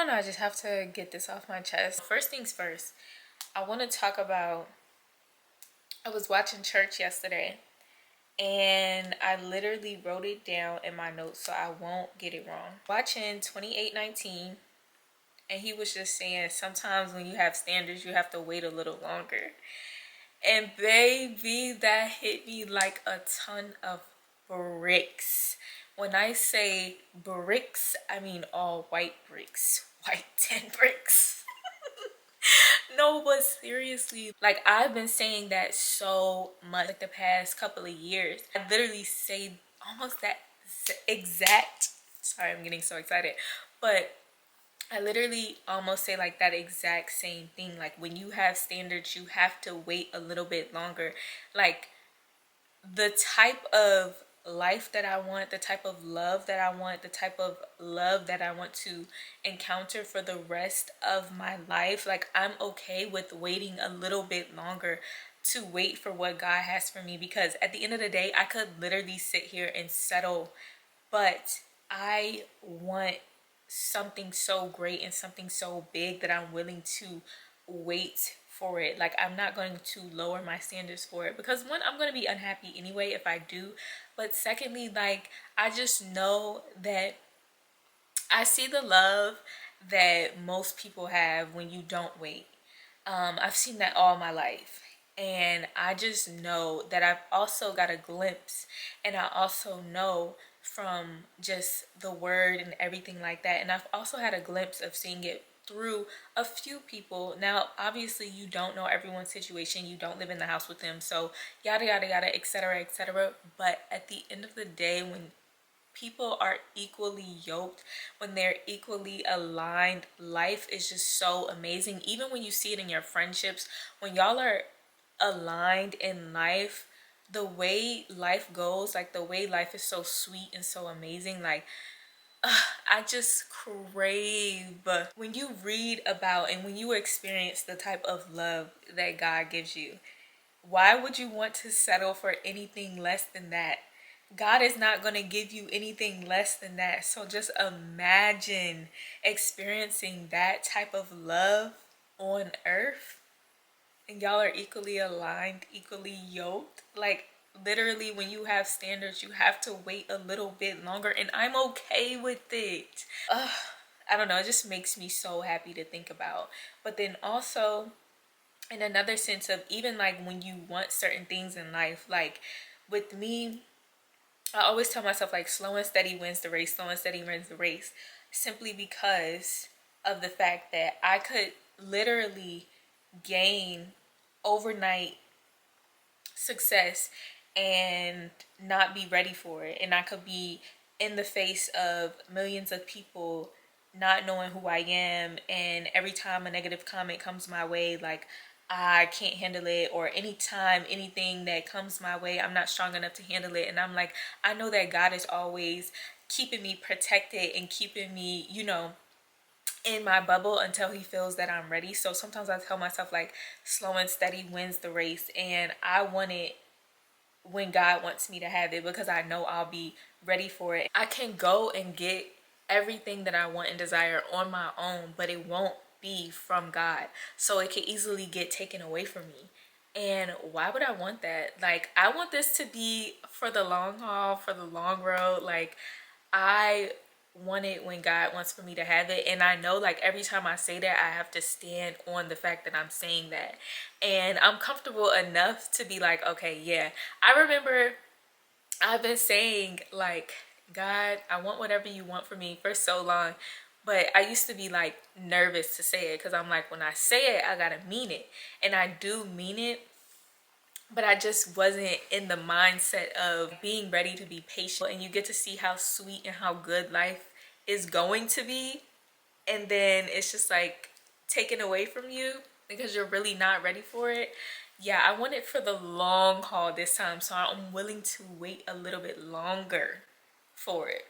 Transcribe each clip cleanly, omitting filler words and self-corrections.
don't know, I just have to get this off my chest. First things first, I want to talk about, I was watching church yesterday and I literally wrote it down in my notes so I won't get it wrong. Watching 28:19, and he was just saying sometimes when you have standards you have to wait a little longer. And baby, that hit me like a ton of bricks. When I say bricks, I mean all white bricks, white 10 bricks. No, but seriously, like I've been saying that so much like the past couple of years. I literally say almost that exact, sorry, I'm getting so excited, but I literally almost say like that exact same thing. Like when you have standards, you have to wait a little bit longer. Like the type of life that I want, the type of love that I want, the type of love that I want to encounter for the rest of my life, like I'm okay with waiting a little bit longer to wait for what God has for me, because at the end of the day I could literally sit here and settle, but I want something so great and something so big that I'm willing to wait for it. Like I'm not going to lower my standards for it, because one, I'm going to be unhappy anyway if I do, but secondly, like I just know that I see the love that most people have when you don't wait. I've seen that all my life, and I just know that I've also got a glimpse, and I also know from just the word and everything like that, and I've also had a glimpse of seeing it through a few people. Now obviously you don't know everyone's situation, you don't live in the house with them, so yada yada yada, etc etc, but at the end of the day, when people are equally yoked, when they're equally aligned, life is just so amazing. Even when you see it in your friendships, when y'all are aligned in life, the way life goes, like the way life is so sweet and so amazing, like I just crave when you read about and when you experience the type of love that God gives you. Why would you want to settle for anything less than that? God is not going to give you anything less than that. So just imagine experiencing that type of love on earth, and y'all are equally aligned, equally yoked. Like literally when you have standards, you have to wait a little bit longer, and I'm okay with it. I don't know, it just makes me so happy to think about. But then also in another sense of, even like when you want certain things in life, like with me, I always tell myself like slow and steady wins the race, slow and steady wins the race, simply because of the fact that I could literally gain overnight success and not be ready for it, and I could be in the face of millions of people not knowing who I am, and every time a negative comment comes my way, like I can't handle it, or anytime anything that comes my way, I'm not strong enough to handle it, and I'm like, I know that God is always keeping me protected and keeping me, you know, in my bubble until he feels that I'm ready. So sometimes I tell myself like slow and steady wins the race, and I want it when God wants me to have it, because I know I'll be ready for it. I can go and get everything that I want and desire on my own, but it won't be from God. So it can easily get taken away from me. And why would I want that? Like I want this to be for the long haul, for the long road. Like I want it when God wants for me to have it, and I know like every time I say that I have to stand on the fact that I'm saying that, and I'm comfortable enough to be like, okay, yeah. I remember I've been saying like, God, I want whatever you want for me for so long, but I used to be like nervous to say it, because I'm like, when I say it I gotta mean it, and I do mean it, but I just wasn't in the mindset of being ready to be patient. And you get to see how sweet and how good life is going to be, and then it's just like taken away from you because you're really not ready for it. Yeah, I want it for the long haul this time, so I'm willing to wait a little bit longer for it.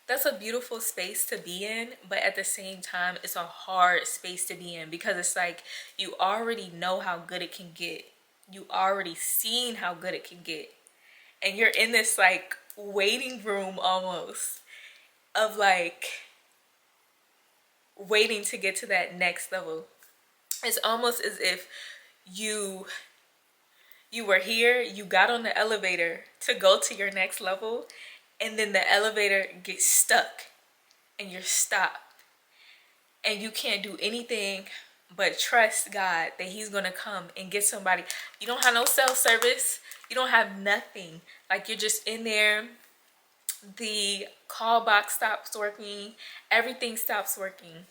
That's a beautiful space to be in, but at the same time it's a hard space to be in, because it's like you already know how good it can get, you already seen how good it can get, and you're in this like waiting room almost of like, waiting to get to that next level. It's almost as if you were here, you got on the elevator to go to your next level, and then the elevator gets stuck and you're stopped. And you can't do anything but trust God that he's going to come and get somebody. You don't have no self-service. You don't have nothing. Like, you're just in there. The call box stops working. Everything stops working.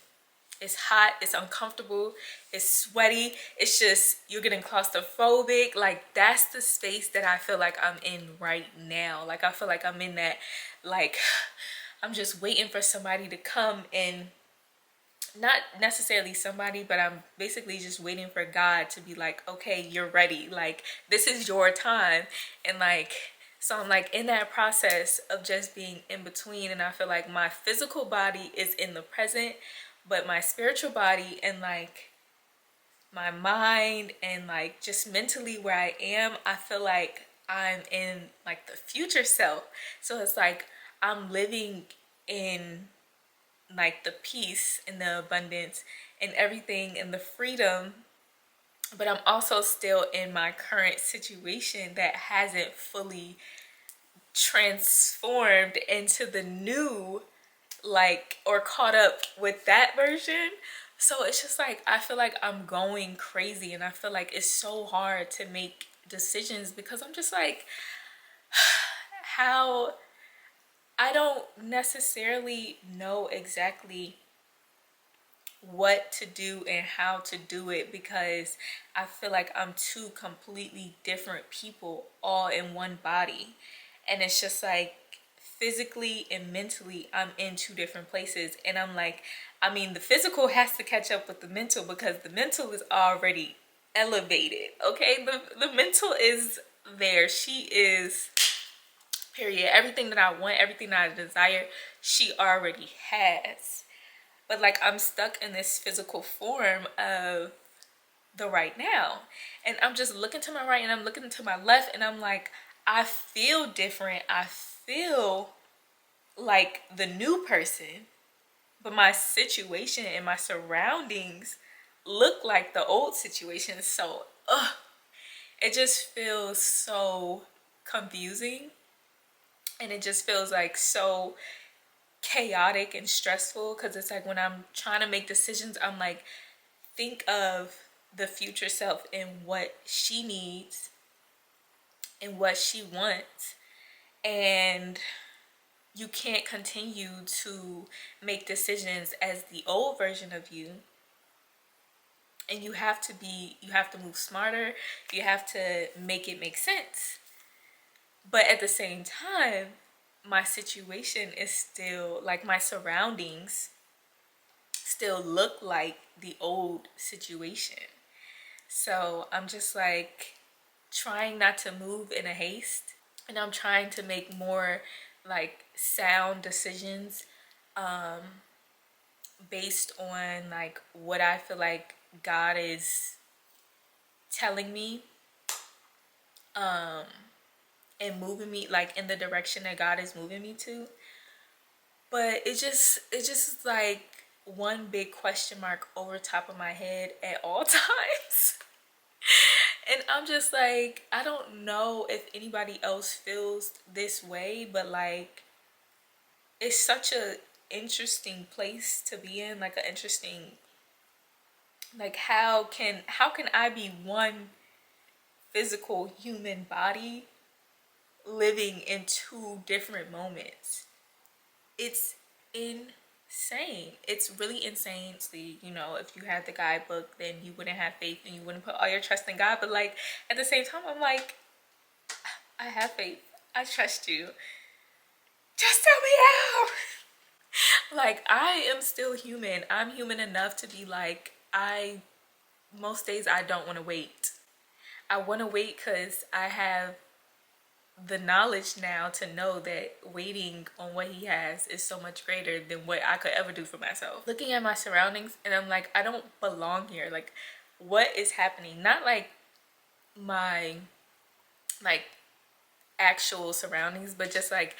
It's hot. It's uncomfortable. It's sweaty. It's just, you're getting claustrophobic. Like, that's the space that I feel like I'm in right now. Like, I feel like I'm in that, like, I'm just waiting for somebody to come and, not necessarily somebody, but I'm basically just waiting for God to be like, okay, you're ready. Like, this is your time. And like, so I'm like in that process of just being in between. And I feel like my physical body is in the present, but my spiritual body and like my mind and like just mentally where I am, I feel like I'm in like the future self. So it's like I'm living in like the peace and the abundance and everything and the freedom, but I'm also still in my current situation that hasn't fully transformed into the new, like, or caught up with that version. So it's just like I feel like I'm going crazy, and I feel like it's so hard to make decisions because I'm just like, how, I don't necessarily know exactly what to do and how to do it, because I feel like I'm two completely different people all in one body. And it's just like physically and mentally I'm in two different places. And I'm like, I mean, the physical has to catch up with the mental because the mental is already elevated. Okay, the mental is there. She is, period. Everything that I want, everything that I desire, she already has. But like, I'm stuck in this physical form of the right now. And I'm just looking to my right and I'm looking to my left, and I'm like, I feel different. I feel like the new person, but my situation and my surroundings look like the old situation. So, it just feels so confusing, and it just feels like so chaotic and stressful, because it's like when I'm trying to make decisions, I'm like, think of the future self and what she needs and what she wants, and you can't continue to make decisions as the old version of you. And you have to move smarter, you have to make it make sense. But at the same time, my situation is still like, my surroundings still look like the old situation. So I'm just like trying not to move in a haste, and I'm trying to make more like sound decisions based on like what I feel like God is telling me, and moving me like in the direction that God is moving me to. But it's just like one big question mark over top of my head at all times. And I'm just like, I don't know if anybody else feels this way, but like, it's such a interesting place to be in, like an interesting, like, how can I be one physical human body living in two different moments? It's insane. It's really insane. See, you know, if you had the guidebook, then you wouldn't have faith and you wouldn't put all your trust in God. But like, at the same time, I'm like, I have faith. I trust you. Just tell me how. Like, I am still human. I'm human enough to be like, most days I don't want to wait. I want to wait because I have the knowledge now to know that waiting on what he has is so much greater than what I could ever do for myself. Looking at my surroundings, and I'm like, I don't belong here. Like, what is happening? Not like my like actual surroundings, but just like,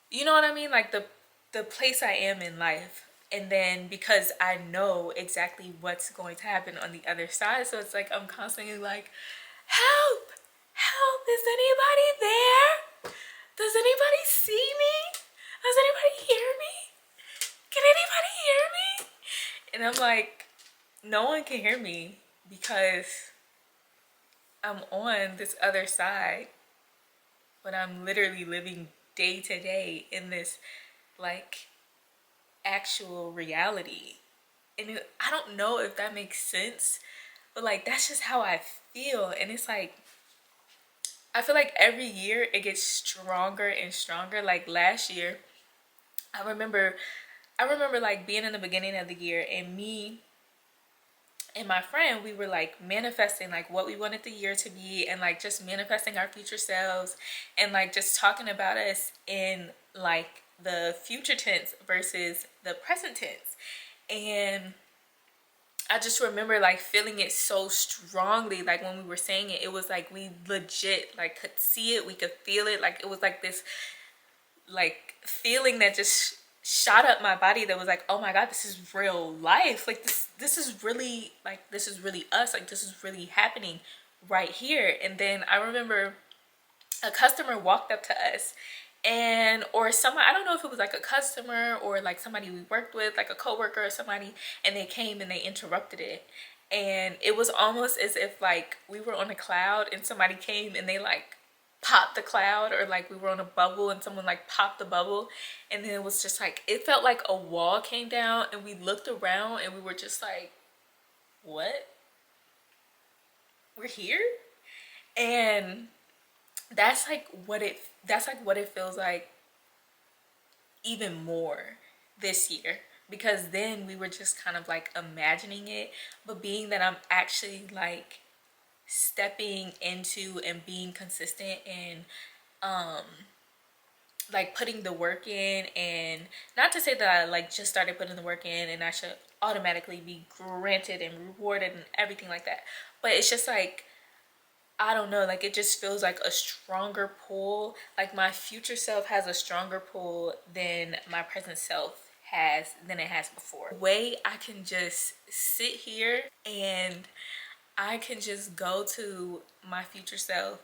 you know what I mean? Like the place I am in life. And then because I know exactly what's going to happen on the other side, so it's like I'm constantly like, help, help, is anybody there? Does anybody see me? Does anybody hear me? Can anybody hear me? And I'm like, no one can hear me because I'm on this other side, but I'm literally living day to day in this like actual reality. And I don't know if that makes sense, but like that's just how I feel. And it's like I feel like every year it gets stronger and stronger. Like last year, I remember like being in the beginning of the year, and me and my friend, we were like manifesting like what we wanted the year to be, and like just manifesting our future selves, and like just talking about us in like the future tense versus the present tense. And I just remember like feeling it so strongly. Like when we were saying it, it was like we legit like could see it, we could feel it. Like it was like this like feeling that just shot up my body that was like, oh my god, this is real life. Like this is really like, this is really us. Like this is really happening right here. And then I remember a customer walked up to us, and or someone, I don't know if it was like a customer or like somebody we worked with, like a coworker or somebody, and they came and they interrupted it. And it was almost as if like we were on a cloud and somebody came and they like popped the cloud, or like we were on a bubble and someone like popped the bubble. And then it was just like, it felt like a wall came down, and we looked around and we were just like, what? We're here? And that's like what it feels like even more this year, because then we were just kind of like imagining it, but being that I'm actually like stepping into and being consistent and like putting the work in. And not to say that I like just started putting the work in and I should automatically be granted and rewarded and everything like that, but it's just like, I don't know, like it just feels like a stronger pull. Like my future self has a stronger pull than my present self than it has before. The way I can just sit here and I can just go to my future self,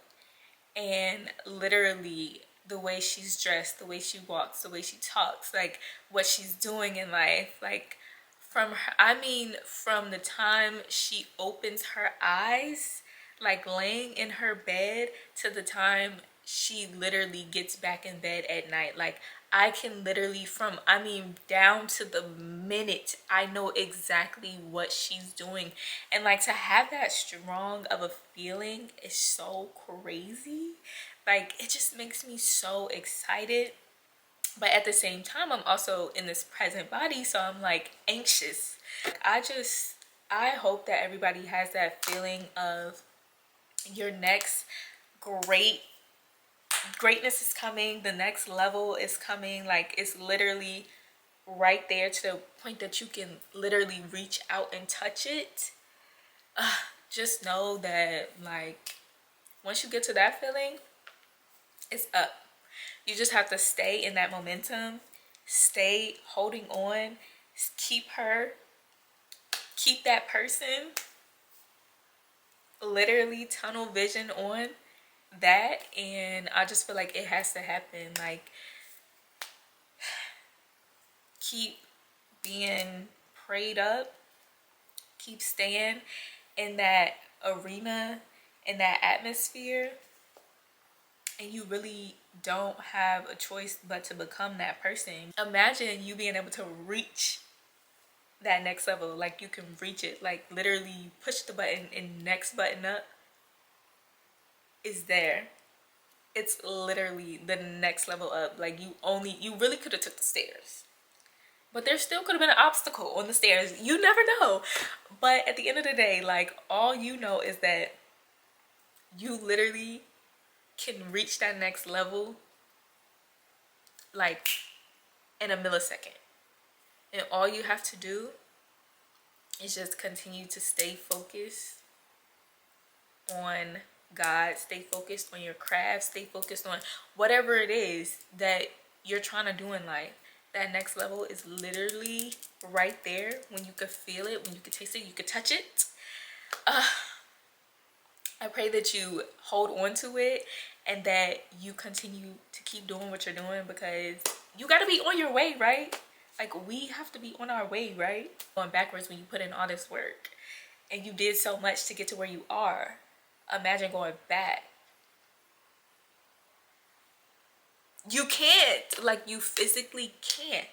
and literally the way she's dressed, the way she walks, the way she talks, like what she's doing in life, like from her, I mean from the time she opens her eyes, like laying in her bed, to the time she literally gets back in bed at night. Like I can literally I mean down to the minute, I know exactly what she's doing. And like to have that strong of a feeling is so crazy. Like it just makes me so excited. But at the same time, I'm also in this present body, so I'm like anxious. I hope that everybody has that feeling of your next greatness is coming, the next level is coming. Like it's literally right there, to the point that you can literally reach out and touch it. Just know that like once you get to that feeling, it's up. You just have to stay in that momentum, stay holding on, keep that person, literally tunnel vision on that. And I just feel like it has to happen. Like keep being prayed up, keep staying in that arena, in that atmosphere, and you really don't have a choice but to become that person. Imagine you being able to reach that next level. Like you can reach it, like literally you push the button and next button up is there. It's literally the next level up. Like you really could have took the stairs, but there still could have been an obstacle on the stairs. You never know. But at the end of the day, like all you know is that you literally can reach that next level like in a millisecond. And all you have to do is just continue to stay focused on God, stay focused on your craft, stay focused on whatever it is that you're trying to do in life. that next level is literally right there, when you could feel it, when you could taste it, you could touch it. I pray that you hold on to it and that you continue to keep doing what you're doing, because you got to be on your way, right? Like, we have to be on our way, right? Going backwards when you put in all this work and you did so much to get to where you are. Imagine going back. You can't. Like, you physically can't.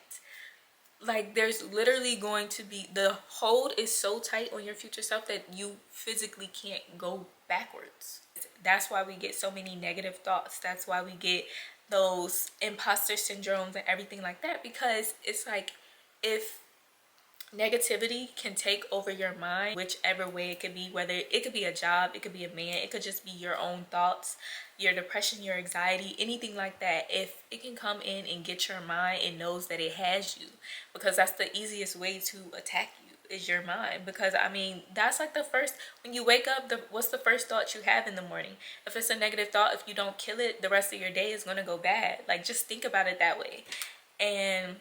Like, there's literally going to be, the hold is so tight on your future self that you physically can't go backwards. That's why we get so many negative thoughts. That's why we get those imposter syndromes and everything like that, because it's like, if negativity can take over your mind, whichever way it could be, whether it could be a job, it could be a man, it could just be your own thoughts, your depression, your anxiety, anything like that. If it can come in and get your mind, it knows that it has you, because that's the easiest way to attack you, is your mind. Because I mean, that's like the first, when you wake up, what's the first thought you have in the morning? If it's a negative thought, if you don't kill it, the rest of your day is going to go bad. Like, just think about it that way. And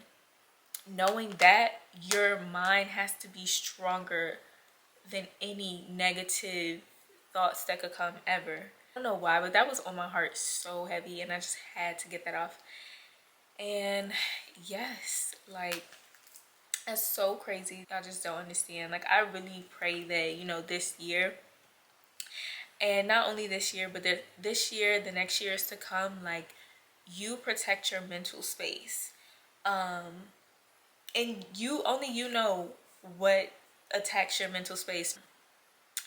knowing that your mind has to be stronger than any negative thoughts that could come ever. I don't know why, but that was on my heart so heavy, and I just had to get that off. And yes, like, that's so crazy. I just don't understand. Like, I really pray that, you know, this year, and not only this year, but this year, the next years to come, like, you protect your mental space. And you know what attacks your mental space.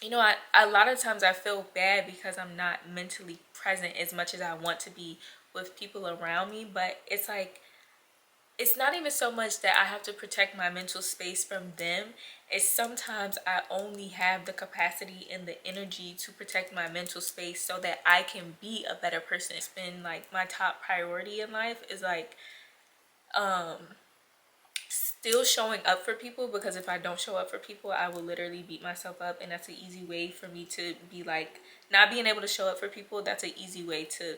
You know, a lot of times I feel bad because I'm not mentally present as much as I want to be with people around me. But it's like, it's not even so much that I have to protect my mental space from them. It's sometimes I only have the capacity and the energy to protect my mental space so that I can be a better person. It's been like my top priority in life, is like, still showing up for people, because if I don't show up for people, I will literally beat myself up. And that's an easy way for me to be like, not being able to show up for people, that's an easy way to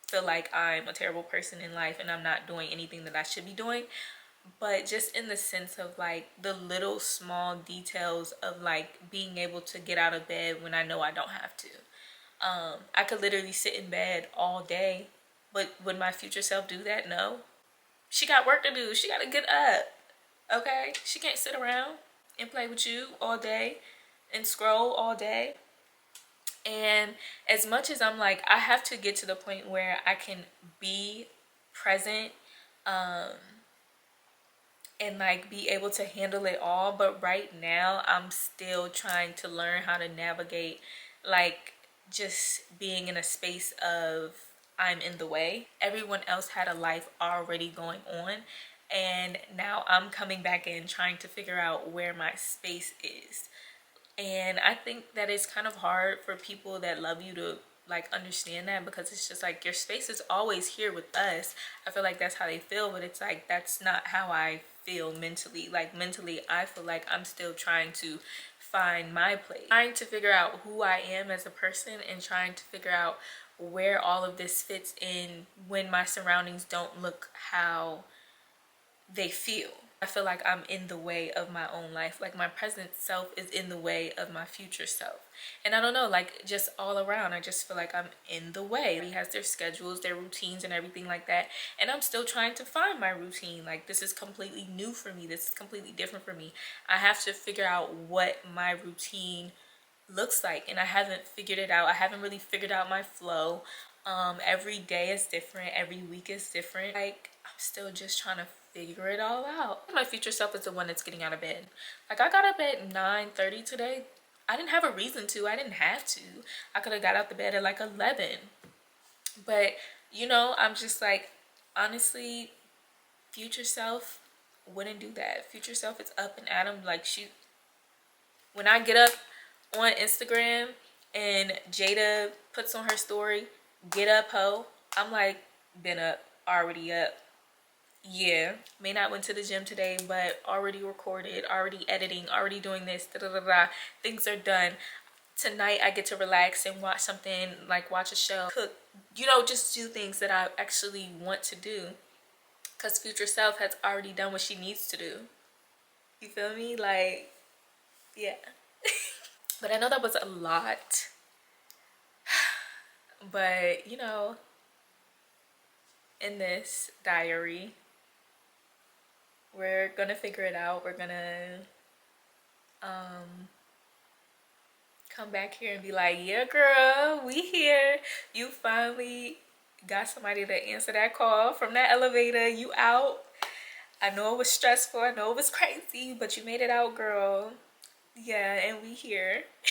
feel like I'm a terrible person in life and I'm not doing anything that I should be doing. But just in the sense of like the little small details of like being able to get out of bed when I know I don't have to. I could literally sit in bed all day, but would my future self do that? No. She got work to do. She got to get up. Okay, she can't sit around and play with you all day and scroll all day. And as much as I'm like, I have to get to the point where I can be present, and like be able to handle it all. But right now I'm still trying to learn how to navigate, like, just being in a space of, I'm in the way. Everyone else had a life already going on, and now I'm coming back in trying to figure out where my space is. And I think that it's kind of hard for people that love you to like understand that, because it's just like, your space is always here with us. I feel like that's how they feel, but it's like, that's not how I feel mentally. Like, mentally, I feel like I'm still trying to find my place, trying to figure out who I am as a person, and trying to figure out where all of this fits in when my surroundings don't look how they feel. I feel like I'm in the way of my own life. Like, my present self is in the way of my future self. And I don't know, like, just all around, I just feel like I'm in the way. Everybody has their schedules, their routines, and everything like that. And I'm still trying to find my routine. Like, this is completely new for me. This is completely different for me. I have to figure out what my routine looks like, and I haven't figured it out. I haven't really figured out my flow. Every day is different. Every week is different. Like, I'm still just trying to figure it all out. My future self is the one that's getting out of bed. Like, I got up at 9:30 today. I didn't have a reason to. I didn't have to. I could have got out the bed at like 11. But, you know, I'm just like, honestly, future self wouldn't do that. Future self is up and at 'em. Like, when I get up on Instagram and Jada puts on her story, "Get up, ho," I'm like, been up, already up. Yeah, may not went to the gym today, but already recorded, already editing, already doing this, da da da da. Things are done. Tonight I get to relax and watch something, like watch a show, cook, you know, just do things that I actually want to do. because future self has already done what she needs to do. You feel me? Like, yeah. But I know that was a lot. But, you know, in this diary, we're gonna figure it out. We're gonna come back here and be like, yeah, girl, we here. You finally got somebody to answer that call from that elevator. You out. I know it was stressful. I know it was crazy, but you made it out, girl. Yeah, and we here.